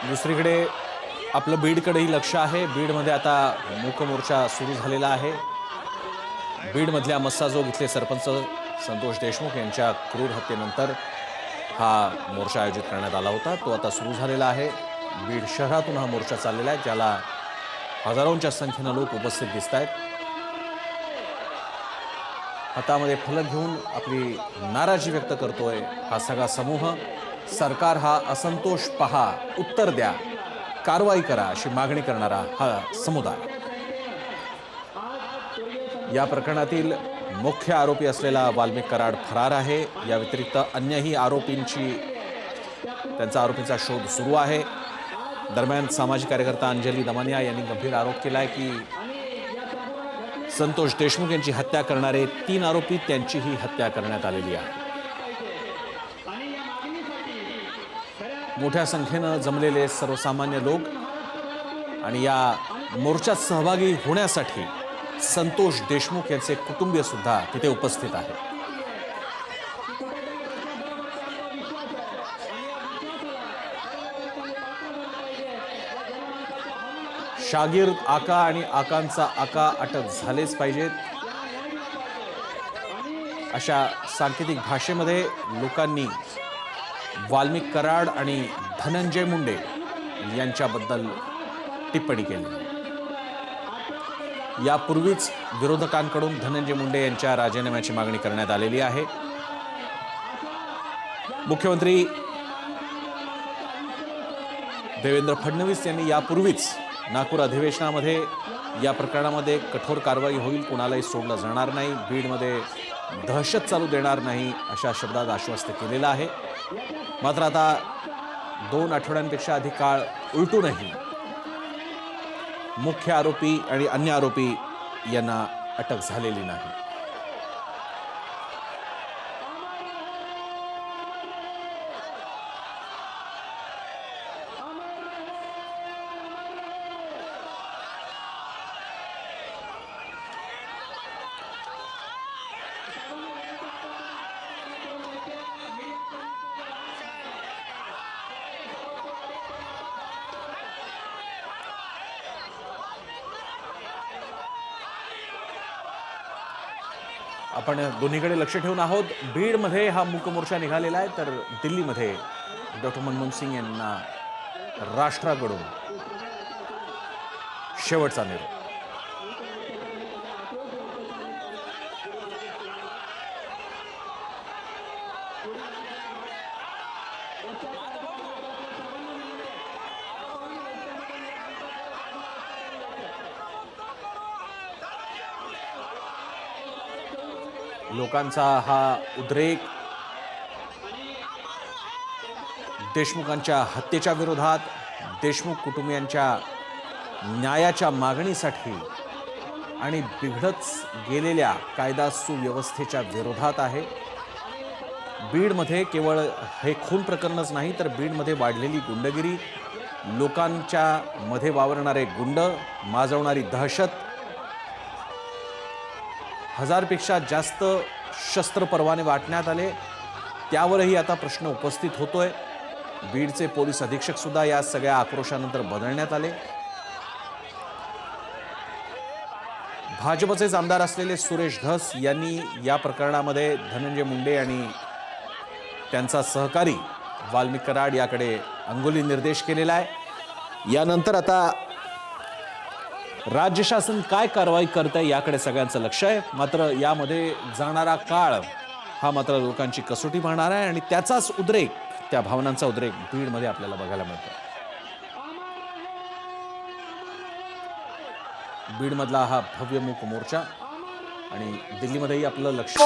दुसरीकडे आपलं बीडकडेही लक्ष आहे। बीडमध्ये आता मूक मोर्चा सुरू झालेला आहे। बीडमधल्या मस्साजोग इथले सरपंच संतोष देशमुख यांच्या क्रूर हत्येनंतर हा मोर्चा आयोजित करण्यात आला होता। तो आता सुरू झालेला आहे। बीड शहरातून हा मोर्चा चाललेला आहे, ज्याला हजारोंच्या संख्येने लोक उपस्थित दिसत आहेत। हातामध्ये फलक घेऊन आपली नाराजी व्यक्त करतोय हा सगळा समूह। सरकार हा असंतोष पहा, उत्तर द्या, कारवाई करा अशी मागणी करणारा हा समुदाय। या प्रकरणातील मुख्य आरोपी असलेला वाल्मिक कराड फरार आहे। या व्यतिरिक्त अन्यही आरोपींचा शोध सुरू आहे। दरम्यान सामाजिक कार्यकर्ता अंजली दमानिया यांनी गंभीर आरोप केलाय की संतोष देशमुख यांची हत्या करणारे 3 आरोपी त्यांचीही हत्या करण्यात आलेली आहे। मोठ्या संख्येने जमलेले सर्वसामान्य लोक आणि या मोर्चात सहभागी होण्यासाठी संतोष देशमुख यांचे कुटुंबीय सुद्धा तिथे उपस्थित आहेत। शागिर्द आका आणि आकांचा आका अटक झालेच पाहिजेत अशा सांकेतिक भाषेमध्ये लोकांनी वाल्मिक कराड आणि धनंजय मुंडे यांच्याबद्दल टिप्पणी केली। यापूर्वीच विरोधकांकडून धनंजय मुंडे यांच्या राजीनाम्याची मागणी करण्यात आलेली आहे। मुख्यमंत्री देवेंद्र फडणवीस यांनी यापूर्वीच नागपूर अधिवेशनामध्ये या प्रकरणामध्ये कठोर कारवाई होईल, कोणालाही सोडलं जाणार नाही, बीडमध्ये दहशत चालू देणार नाही अशा शब्दात आश्वस्त केलेलं आहे। मात्र आता 2 आठवड्यांपेक्षा अधिक काळ उलटूनही मुख्य आरोपी आणि अन्य आरोपी यांना अटक झालेली नाही। आपण दोन्हीकडे लक्ष ठेवून आहोत। बीडमध्ये हा मूक मोर्चा निघालेला आहे, तर दिल्लीमध्ये डॉक्टर मनमोहन सिंग यांना राष्ट्राकडून शेवटचा निरोप। लोकांचा हा उद्रेक देशमुखांच्या हत्येच्या विरोधात, देशमुख कुटुंबियांच्या न्यायाच्या मागणीसाठी आणि बिघडत गेलेल्या कायदा सुव्यवस्थेच्या विरोधात आहे। बीडमध्ये केवळ हे खून प्रकरणच नाही, तर बीडमध्ये वाढलेली गुंडगिरी, लोकांच्या मध्ये वावरणारे गुंड, माजवणारी दहशत, 1000 पेक्षा जास्त शस्त्र परवाने वाटण्यात आले, त्यावरही आता प्रश्न उपस्थित होतोय। बीडचे पोलीस अधीक्षक सुद्धा या सगळ्या आक्रोशानंतर बदलण्यात आले। भाजपचे आमदार असलेले सुरेश धस यांनी या प्रकरणामध्ये धनंजय मुंडे आणि त्यांचा सहकारी वाल्मिक कराड याकडे अंगुली निर्देश केलेला आहे। यानंतर आता राज्य शासन काय कारवाई करतंय याकडे सगळ्यांचं लक्ष आहे। मात्र यामध्ये जाणारा काळ हा मात्र लोकांची कसोटी पाहणार आहे आणि त्याचाच उद्रेक, त्या भावनांचा उद्रेक बीडमध्ये आपल्याला बघायला मिळतो। बीडमधला हा भव्य मूक मोर्चा आणि दिल्लीमध्येही आपलं लक्ष